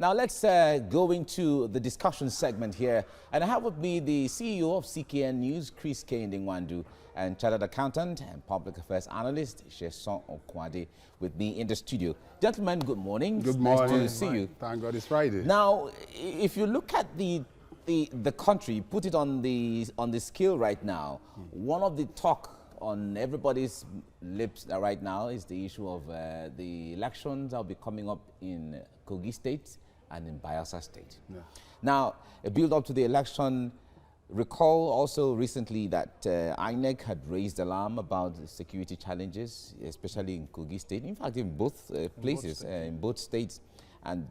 Now let's go into the discussion segment here. And I have with me the CEO of CKN News, Chris K. Ndingwandu, and Chartered Accountant and Public Affairs Analyst, Sheson Okwade, with me in the studio. Gentlemen, good morning. Good morning. Nice to see you. Thank God it's Friday. Now, if you look at the country, put it on the scale right now, one of the talk on everybody's lips right now is the issue of the elections that will be coming up in Kogi State and in Bayelsa State. Yeah. Now, a build up to the election, recall also recently that INEC had raised alarm about security challenges, especially in Kogi State, in fact in both places, in both states. And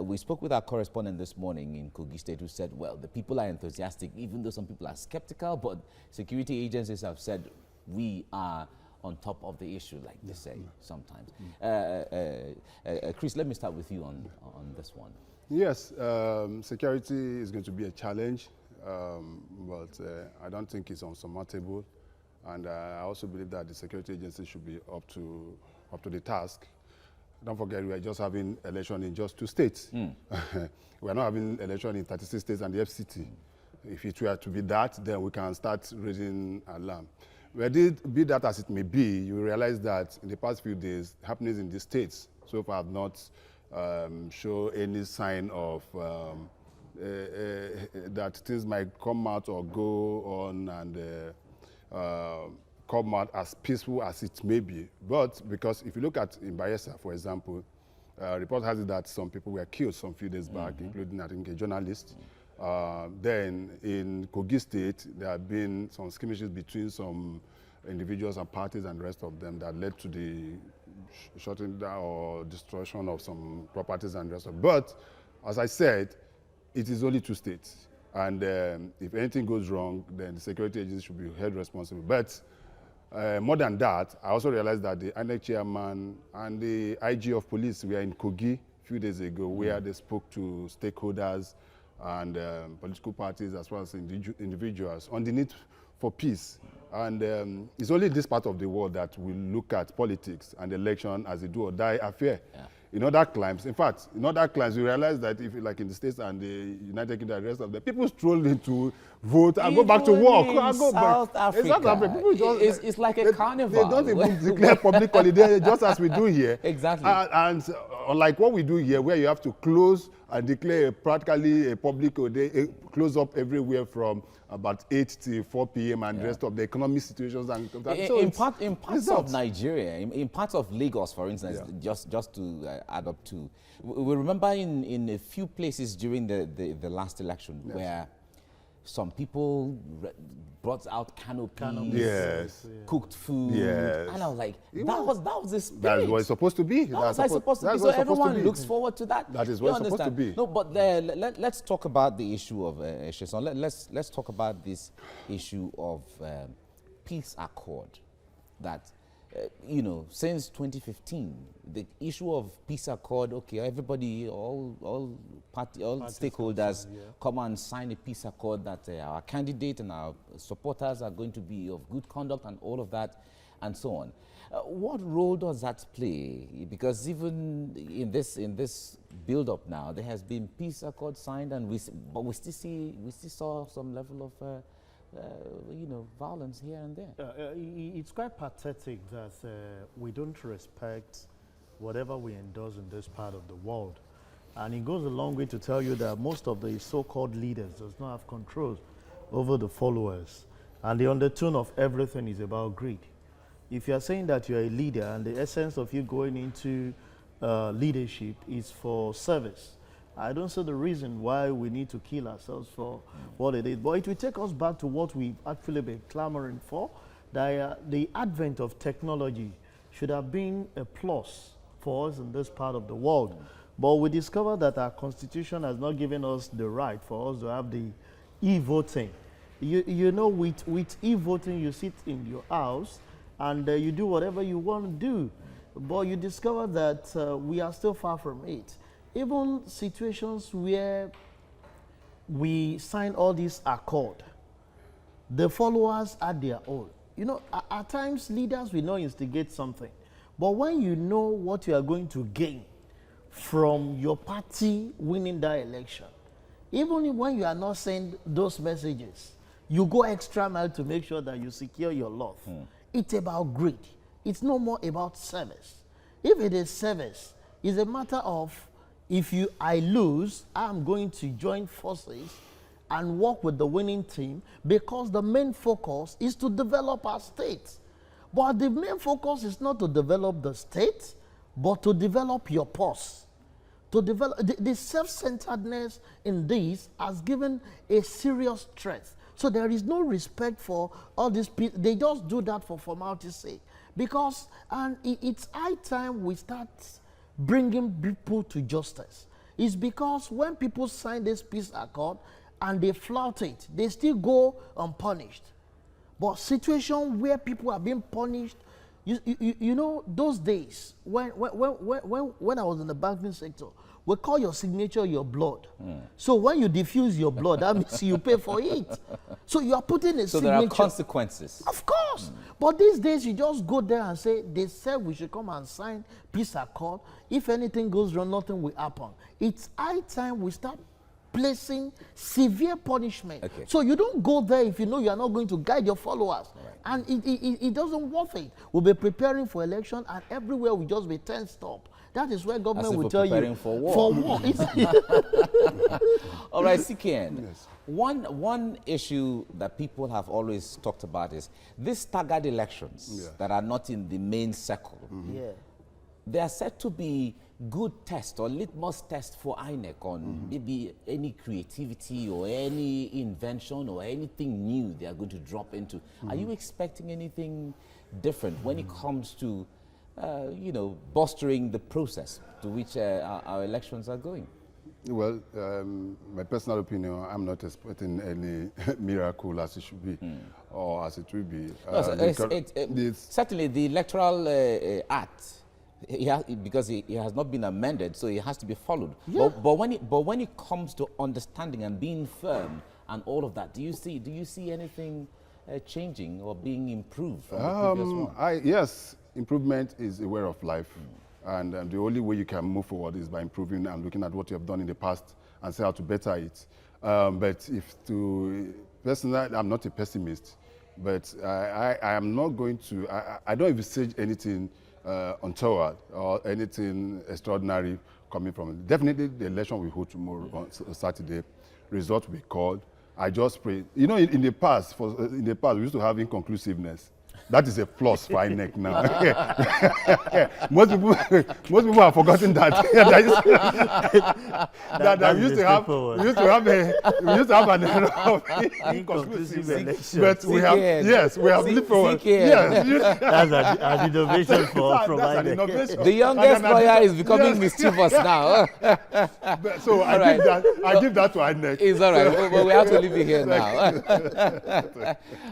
we spoke with our correspondent this morning in Kogi State who said, well, the people are enthusiastic, even though some people are skeptical, but security agencies have said we are on top of the issue, like they say sometimes. Chris, let me start with you on this one. Yes, security is going to be a challenge, but I don't think it's unsurmountable. And I also believe that the security agency should be up to the task. Don't forget, we are just having election in just 2 states. We are not having election in 36 states and the FCT. If it were to be that, then we can start raising alarm. Well, be that as it may be, you realize that in the past few days, happenings in the states so far have not shown any sign of that things might come out or go on and come out as peaceful as it may be. But because if you look at in Bayelsa, for example, report has it that some people were killed some few days back, including, I think, a journalist. Then in Kogi State, there have been some skirmishes between some individuals and parties and the rest of them that led to the shutting down or destruction of some properties and the rest of them. But as I said, it is only 2 states. And if anything goes wrong, then the security agency should be held responsible. But more than that, I also realized that the INEC chairman and the IG of police were in Kogi a few days ago, where they spoke to stakeholders and political parties as well as individuals on the need for peace. And it's only this part of the world that will look at politics and election as a do or die affair. Yeah. In other climes, in fact, in other climes, we realize that if, like in the States and the United Kingdom and the rest of them, people stroll in to vote and go back to work. South Africa, people just, it's like a carnival. They don't even declare public holiday, just as we do here. Exactly. And unlike what we do here, where you have to close and declare practically a public holiday, close up everywhere from about 8 to 4 p.m. and the rest of the economic situations. And so in parts of Nigeria, in parts of Lagos, for instance, just to add up to, we remember in a few places during the last election where some people brought out canopies, cooked food, and I was like, that was the spirit. That is what it's supposed to be. That's supposed to be. So everyone looks forward to that. That is what it's supposed to be. No, but let's talk about the issue of Sheson. Let's talk about this issue of peace accord that. Since 2015, the issue of peace accord, okay, everybody, all stakeholders come and sign a peace accord that our candidate and our supporters are going to be of good conduct and all of that and so on. What role does that play? Because even in this build-up now, there has been peace accord signed, and we still saw some level of violence here and there. It's quite pathetic that we don't respect whatever we endorse in this part of the world. And it goes a long way to tell you that most of the so-called leaders does not have control over the followers. And the undertone of everything is about greed. If you're saying that you're a leader and the essence of you going into leadership is for service, I don't see the reason why we need to kill ourselves for what it is. But it will take us back to what we've actually been clamoring for. The advent of technology should have been a plus for us in this part of the world. But we discovered that our constitution has not given us the right for us to have the e-voting. With e-voting, you sit in your house and you do whatever you want to do. But you discover that we are still far from it. Even situations where we sign all this accord, the followers are their own. At times leaders will not instigate something, but when you know what you are going to gain from your party winning that election. Even when you are not sending those messages, you go extra mile to make sure that you secure your love. It's about greed. It's no more about service. If it is service, it's a matter of if I lose, I'm going to join forces and work with the winning team, because the main focus is to develop our state. But the main focus is not to develop the state, but to develop your purse. To develop the self-centeredness in this has given a serious threat. So there is no respect for all these people. They just do that for formality's sake. Because it's high time we start bringing people to justice. It's because when people sign this peace accord and they flout it, they still go unpunished. But situation where people are being punished, you know, those days when I was in the banking sector, we call your signature your blood. So when you diffuse your blood, that means you pay for it. So you are putting a signature. So there are consequences. Of course. But these days you just go there and say, they said we should come and sign peace accord. If anything goes wrong, nothing will happen. It's high time we start placing severe punishment. Okay. So you don't go there if you know you are not going to guide your followers. Right. And it doesn't worth it. We'll be preparing for election, and everywhere we just be tensed up. That is where government will tell you. For war. For war. All right, CKN. Yes. One issue that people have always talked about is these staggered elections that are not in the main circle. They are said to be good test or litmus test for INEC on maybe any creativity or any invention or anything new they are going to drop into. Are you expecting anything different when it comes to, you know, bolstering the process to which our elections are going? Well, my personal opinion, I'm not expecting any miracle as it should be or as it will be. Certainly the electoral act, because it has not been amended, so it has to be followed. Yeah. But when it comes to understanding and being firm and all of that, do you see anything changing or being improved from the previous one? Yes, improvement is a way of life. And the only way you can move forward is by improving and looking at what you have done in the past and see how to better it. But personally, I'm not a pessimist, but I am not going to, I don't envisage anything untoward or anything extraordinary coming from it. Definitely the election we hold tomorrow on Saturday, results will be called. I just pray. You know, in the past, we used to have inconclusiveness. That is a plus for INEC now. most people have forgotten that. We used to have an era of inconclusive elections. But we have moved forward. Yes. That's an innovation from INEC. The youngest lawyer is becoming mischievous now. So I give that to INEC. It's all right. But we have to leave it here now.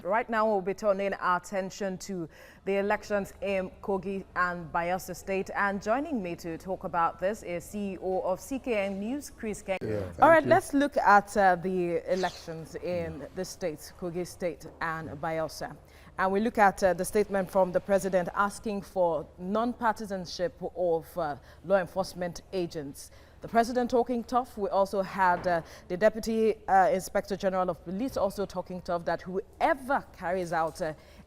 Right now we'll be turning our attention to the elections in Kogi and Bayelsa State. And joining me to talk about this is CEO of CKN News, Chris Ken. All right, let's look at the elections in the states, Kogi State and Bayelsa. And we look at the statement from the president asking for non-partisanship of law enforcement agents. The president talking tough. We also had the Deputy Inspector General of Police also talking tough that whoever carries out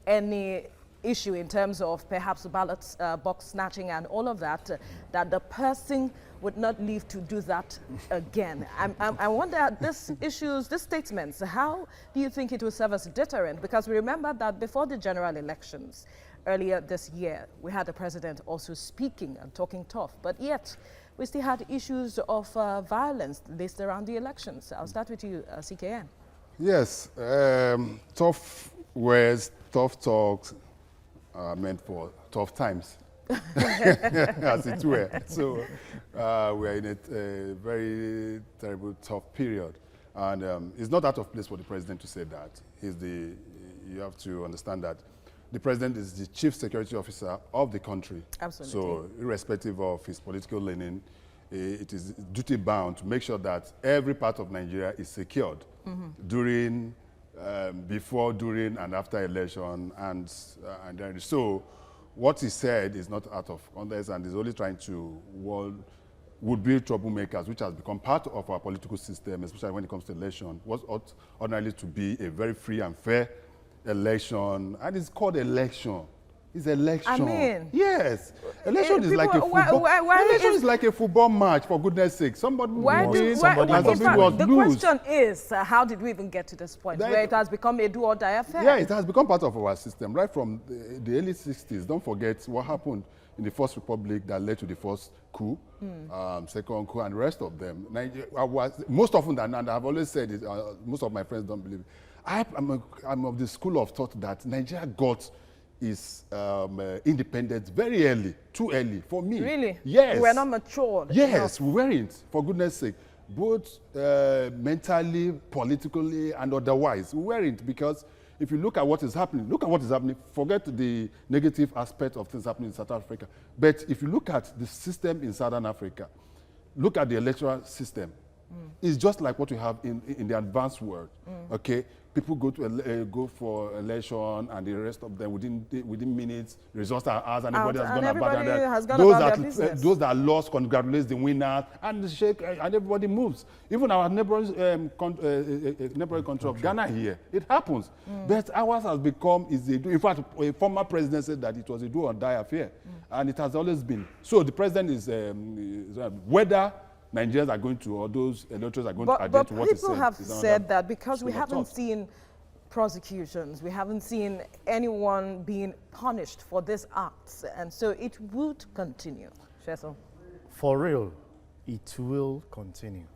any issue in terms of perhaps ballot box snatching and all of that, that the person would not leave to do that again. I wonder, these issues, these statements, how do you think it will serve as a deterrent? Because we remember that before the general elections earlier this year, we had the president also speaking and talking tough, but yet we still had issues of violence listed around the elections. I'll start with you, CKN. Yes, tough words, tough talks are meant for tough times, as it were. So we are in a very terrible, tough period. And it's not out of place for the president to say that. You have to understand that the president is the chief security officer of the country. Absolutely. So irrespective of his political leaning, it is duty bound to make sure that every part of Nigeria is secured during, before, during, and after election. And so what he said is not out of context and is only trying to would be troublemakers, which has become part of our political system, especially when it comes to election, was ought ordinarily to be a very free and fair election, and it's called election. It's election. I mean, yes, election is people, like a football. Election is like a football match, for goodness sake. Somebody will win, somebody will lose. The question is, how did we even get to this point where it has become a do-or-die affair? Yeah, it has become part of our system right from the early 60s. Don't forget what happened in the First Republic that led to the first coup, second coup, and the rest of them. Most often than not, I've always said it, most of my friends don't believe it. I'm of the school of thought that Nigeria got its independence very early, too early for me. Really? Yes. We were not matured. Yes, we weren't, for goodness sake. Both mentally, politically, and otherwise. We weren't, because if you look at what is happening, forget the negative aspect of things happening in South Africa. But if you look at the system in Southern Africa, look at the electoral system. It's just like what we have in the advanced world, okay? People go for election, and the rest of them within minutes, the results are ours, and everybody has gone about their business. Those that lost congratulate the winners, and the shake, and everybody moves. Even our neighboring country of Ghana here, it happens. But ours has become, in fact, a former president said that it was a do-or-die affair, and it has always been. So the president is whether Nigerians are going to, or those electors are going to adhere to what he said. But people have said that because we haven't seen prosecutions, we haven't seen anyone being punished for these acts, and so it would continue. Sheso? For real, it will continue.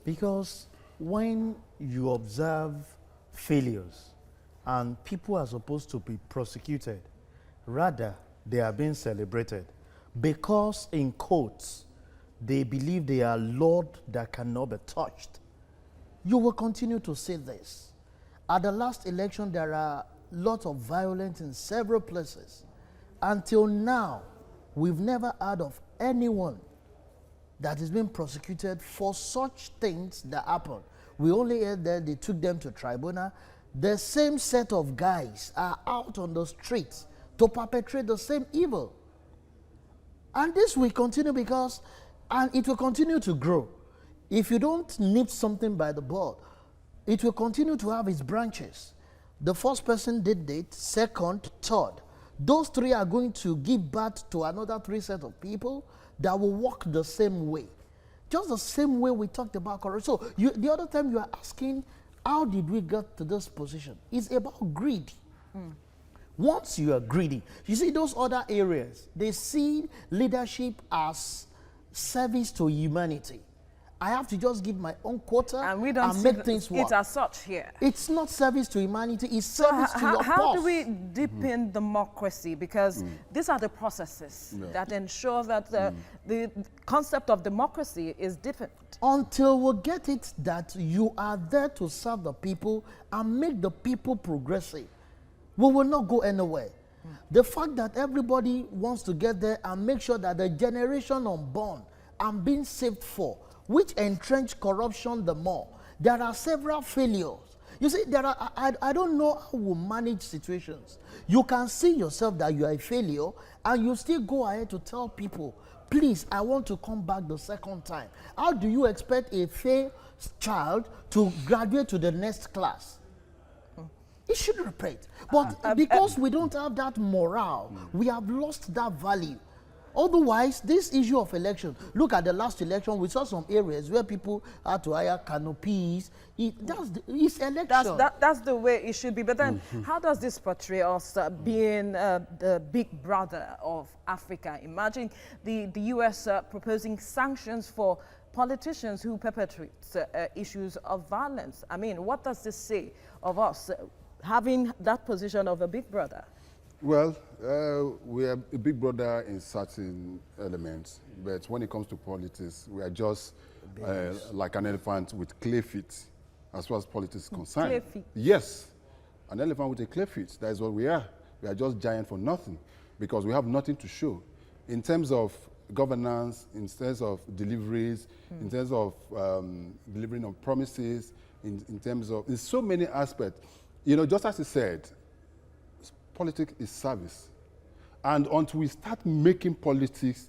Because when you observe failures and people are supposed to be prosecuted, rather they are being celebrated because, in quotes, they believe they are Lord that cannot be touched. You will continue to see this. At the last election, there are lots of violence in several places. Until now, we've never heard of anyone that is being prosecuted for such things that happen. We only heard that they took them to tribunal. The same set of guys are out on the streets to perpetrate the same evil. And this will continue because, and it will continue to grow. If you don't nip something by the bud, it will continue to have its branches. The first person did it, second, third. Those three are going to give birth to another 3 sets of people that will walk the same way. Just the same way we talked about corruption. So the other time you are asking, how did we get to this position? It's about greed. Once you are greedy, you see those other areas, they see leadership as service to humanity. I have to just give my own quota and make things work. It as such here. It's not service to humanity, it's service to your boss. How do we deepen democracy? Because these are the processes that ensure that the concept of democracy is different. Until we get it that you are there to serve the people and make the people progressive, we will not go anywhere. The fact that everybody wants to get there and make sure that the generation unborn are being saved for, which entrench corruption the more. There are several failures. You see, I don't know how we manage situations. You can see yourself that you are a failure and you still go ahead to tell people, please, I want to come back the second time. How do you expect a failed child to graduate to the next class? It should repeat. But because we don't have that morale, we have lost that value. Otherwise, this issue of election, look at the last election, we saw some areas where people had to hire canopies. It's election. That's the way it should be. But then, how does this portray us being the big brother of Africa? Imagine the U.S. proposing sanctions for politicians who perpetrate issues of violence. I mean, what does this say of us having that position of a big brother? Well, we are a big brother in certain elements, but when it comes to politics, we are just like an elephant with clay feet, as far as politics is concerned. Clay feet? Yes, an elephant with a clay feet. That is what we are. We are just giant for nothing, because we have nothing to show. In terms of governance, in terms of deliveries, in terms of delivering on promises, in terms of, in so many aspects. You know, just as he said, politics is service. And until we start making politics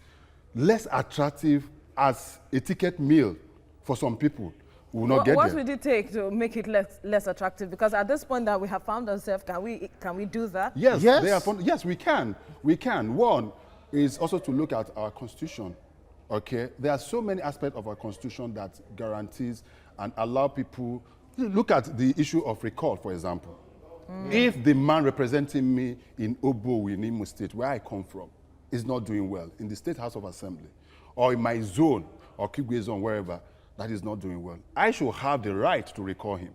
less attractive as a ticket meal for some people who will not get What there. would it take to make it less attractive? Because at this point that we have found ourselves, can we do that? Yes, Yes. yes, we can. We can. One is also to look at our constitution. Okay, there are so many aspects of our constitution that guarantees and allow people. Look at the issue of recall, for example. If the man representing me in Obo, in Imo State, where I come from, is not doing well in the State House of Assembly, or in my zone, or Kigwe zone, wherever, that is not doing well, I should have the right to recall him.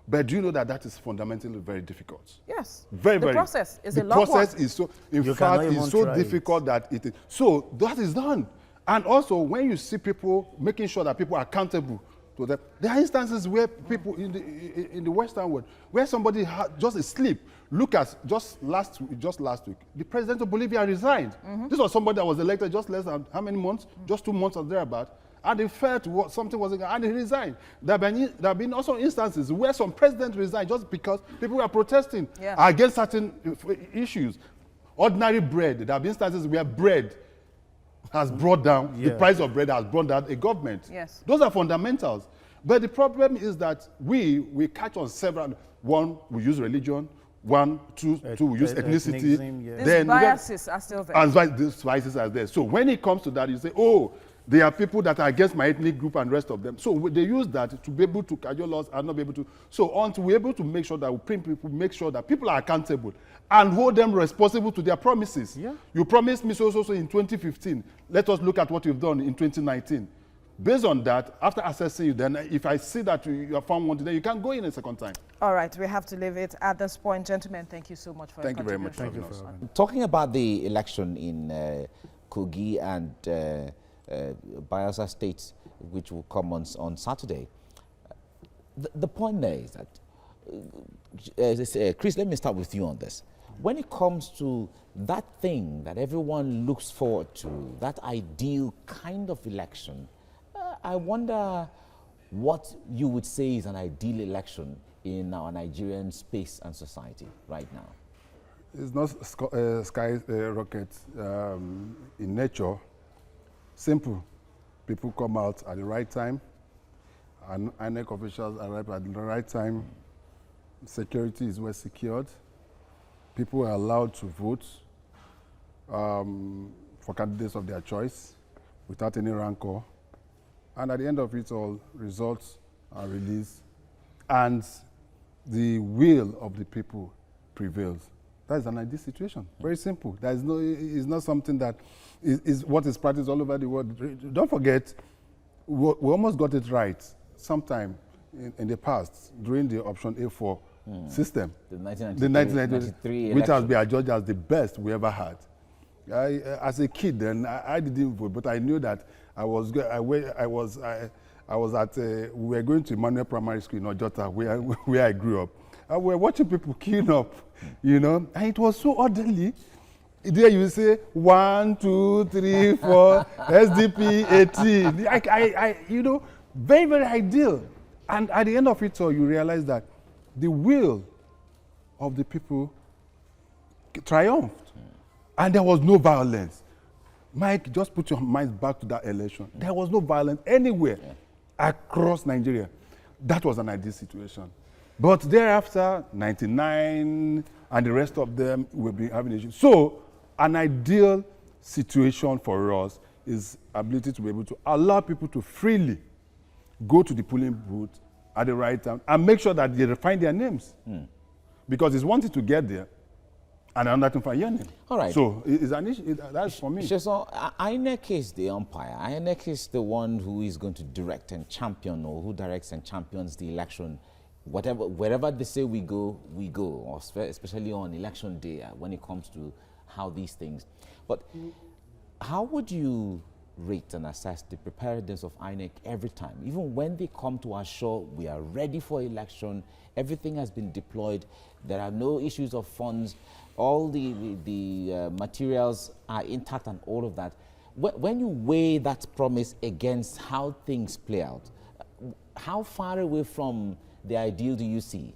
But do you know that that is fundamentally very difficult? Yes. Very, the very. process is the a long process one. is so, in You fact, cannot it's even so try difficult that it is. So that is done. And also, when you see people making sure that people are accountable to them, there are instances where people in the Western world, where somebody just asleep. Look at just last week, the president of Bolivia resigned. This was somebody that was elected just less than how many months? Just 2 months or thereabout. And he felt something was, and he resigned. There have been also instances where some presidents resigned just because people were protesting against certain issues. Ordinary bread. There have been instances where bread has brought down, the price of bread has brought down a government. Yes. Those are fundamentals. But the problem is that we catch on several. One, we use religion. Two, we use ethnicity. These Then biases are still there. and these biases are there. So when it comes to that, you say, oh, there are people that are against my ethnic group and rest of them. So they use that to be able to cajole us and not be able to. So until we're able to make sure that we bring people, make sure that people are accountable and hold them responsible to their promises. Yeah. You promised me so in 2015. Let us look at what you've done in 2019. Based on that, after assessing you, then if I see that you are found wanted, then you can go in a second time. All right, we have to leave it at this point. Gentlemen, thank you so much for your contribution. Thank you very much for having us. Talking about the election in Kogi and Bayelsa State, which will come on Saturday, the point there is that, Chris, let me start with you on this. When it comes to that thing that everyone looks forward to, that ideal kind of election, I wonder what you would say is an ideal election in our Nigerian space and society right now. It's not sky rockets in nature. Simple. People come out at the right time, and INEC officials arrive at the right time. Security is well secured. People are allowed to vote for candidates of their choice without any rancor. And at the end of it all, results are released, and the will of the people prevails. That is an ideal situation. Very simple. There is no, it's not something that is what is practiced all over the world. Don't forget, we almost got it right sometime in the past during the option A4 system. The 1993 which has been adjudged as the best we ever had. As a kid, then I didn't vote, but I knew that we were going to Emmanuel Primary School in Ojota, where I grew up. And we were watching people queuing up, you know, and it was so orderly. There you say 1, 2, 3, 4, SDP 18. You know, very, very ideal. And at the end of it all, you realize that the will of the people triumphed. And there was no violence. Mike, just put your mind back to that election. There was no violence anywhere across Nigeria. That was an ideal situation. But thereafter, 99 and the rest of them will be having issues. So an ideal situation for us is ability to be able to allow people to freely go to the polling booth at the right time and make sure that they find their names. Because it's one thing to get there, and another thing for your name. All right. So it's an issue. That's for me. So INEC is the umpire. INEC is the one who is going to direct and champion, or who directs and champions the election. Wherever they say we go, or especially on election day when it comes to how these things. But how would you rate and assess the preparedness of INEC every time? Even when they come to assure we are ready for election, everything has been deployed, there are no issues of funds, all the materials are intact and all of that. When you weigh that promise against how things play out, how far away from the ideal do you see?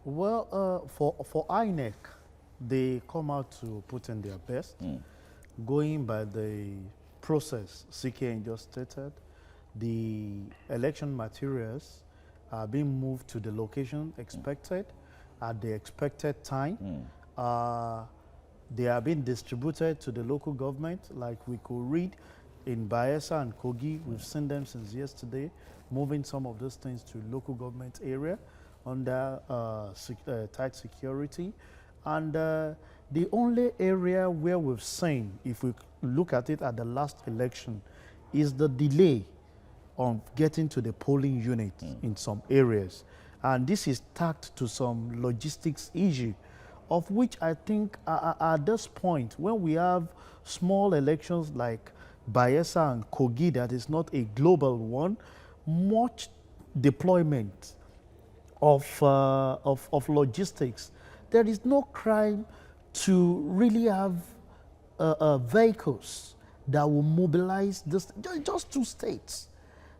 Well, for INEC, they come out to put in their best, going by the process CKN just stated. The election materials are being moved to the location expected at the expected time. They are being distributed to the local government, like we could read in Bayelsa and Kogi. We've seen them since yesterday, moving some of those things to local government area under tight security. And the only area where we've seen, if we look at it at the last election, is the delay on getting to the polling unit in some areas. And this is tacked to some logistics issue, of which I think at this point, when we have small elections like Bayelsa and Kogi, that is not a global one, much deployment of logistics. There is no crime to really have vehicles that will mobilize this, just 2 states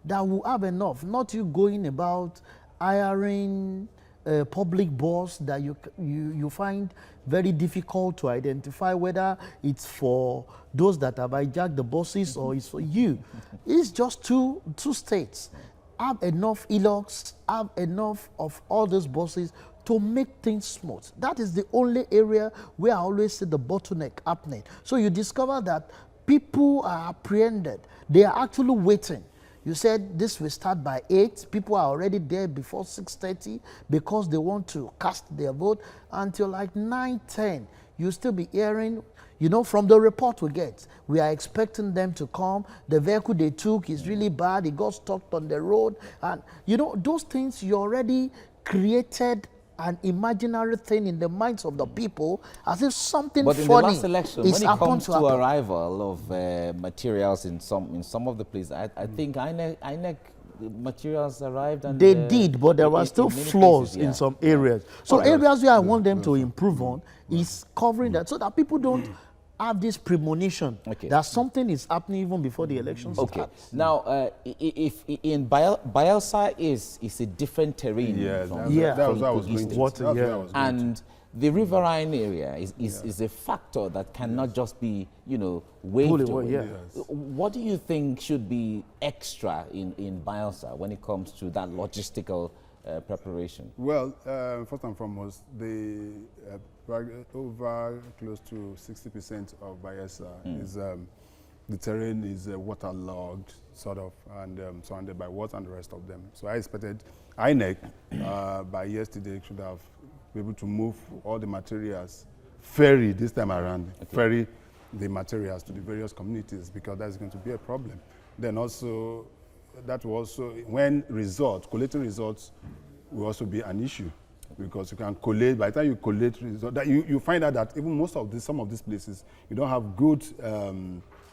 that will have enough, not you going about hiring a public bus that you find very difficult to identify whether it's for those that have hijacked the buses or it's for you. It's just two states. Have enough ELOCs, have enough of all those buses to make things smooth. That is the only area where I always see the bottleneck happening. So you discover that people are apprehended. They are actually waiting. You said this will start by 8. People are already there before 6:30 because they want to cast their vote. Until like 9, 10, you'll still be hearing, you know, from the report we get, we are expecting them to come. The vehicle they took is really bad. It got stuck on the road. And, you know, those things you already created an imaginary thing in the minds of the people, as if something funny is But in the last election, when it comes to happen. arrival of materials in some of the places, I think INEC materials arrived and They did, but there were still many flaws places, yeah. in some areas. So areas where I want them to improve on is covering that, so that people don't have this premonition that something is happening even before the elections start. Now, if in Bayelsa is a different terrain. That was what I was going to. And the riverine area is a factor that cannot just be, you know, waived away. What do you think should be extra in Bayelsa when it comes to that logistical preparation? Well, first and foremost, the over close to 60% of Bayelsa is the terrain is waterlogged, sort of, and surrounded by water and the rest of them. So I expected INEC by yesterday should have been able to move all the materials, ferry this time around, ferry the materials to the various communities, because that's going to be a problem. Then also, that will also, when collating results will also be an issue, because you can collate, by the time you collate results, that you find out that even some of these places, you don't have good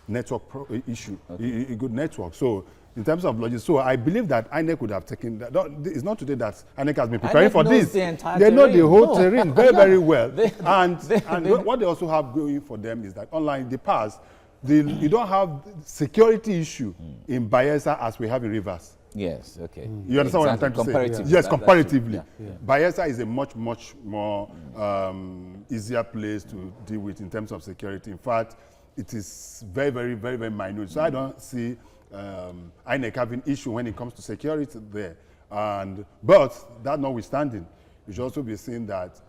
network good network. So in terms of logistics, so I believe that INEC would have taken that. It's not today that INEC has been preparing for this. They know the whole terrain very, very well. And what they also have going for them is that unlike in the past, you don't have security issue in Bayelsa as we have in Rivers. Yes, okay. You understand what I'm trying to say? Yes, comparatively. Bayelsa is a much more easier place to deal with in terms of security. In fact, it is very, very, very, very minute. So I don't see INEC having issue when it comes to security there. But that notwithstanding, you should also be seeing that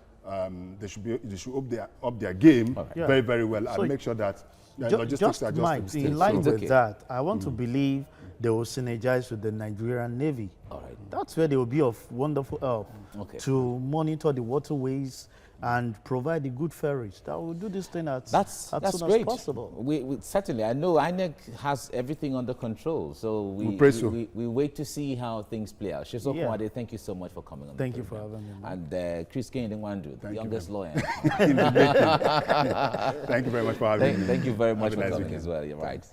they should up their game very, very well, so and make sure that logistics are just in line with that. I want to believe they will synergize with the Nigerian Navy. All right. That's where they will be of wonderful help to monitor the waterways and provide the good ferries that will do this thing as soon as possible. We certainly, I know INEC has everything under control, so we wait to see how things play out. Shizo Kwade, thank you so much for coming on. Thank you for having me. And Chris Kane-Ndwandu, the youngest lawyer. Thank you very much for having me. Thank you very much for coming as well. You're right.